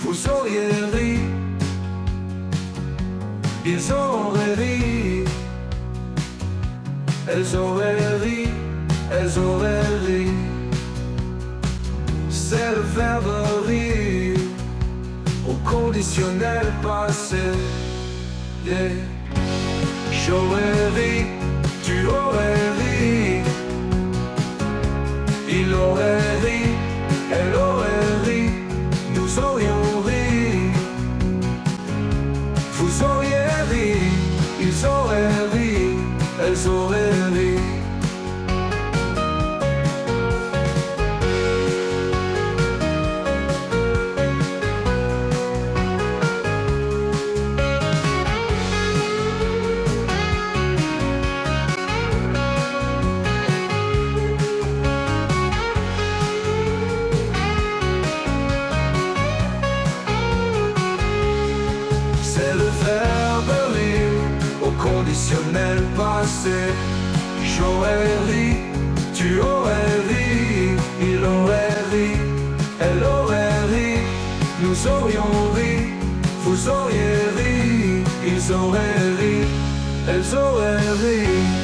vous auriez ri, ils auraient ri, elles auraient ri, elles auraient ri. C'est le verbe rire au conditionnel passé. Yeah. J'aurais ri, tu aurais ri, il aurait ri, elle aurait ri, nous aurions ri, vous auriez ri, ils auraient ri, elles auraient ri. Conditionnel passé. J'aurais ri, tu aurais ri, il aurait ri, elle aurait ri, nous aurions ri, vous auriez ri, ils auraient ri, elles auraient ri.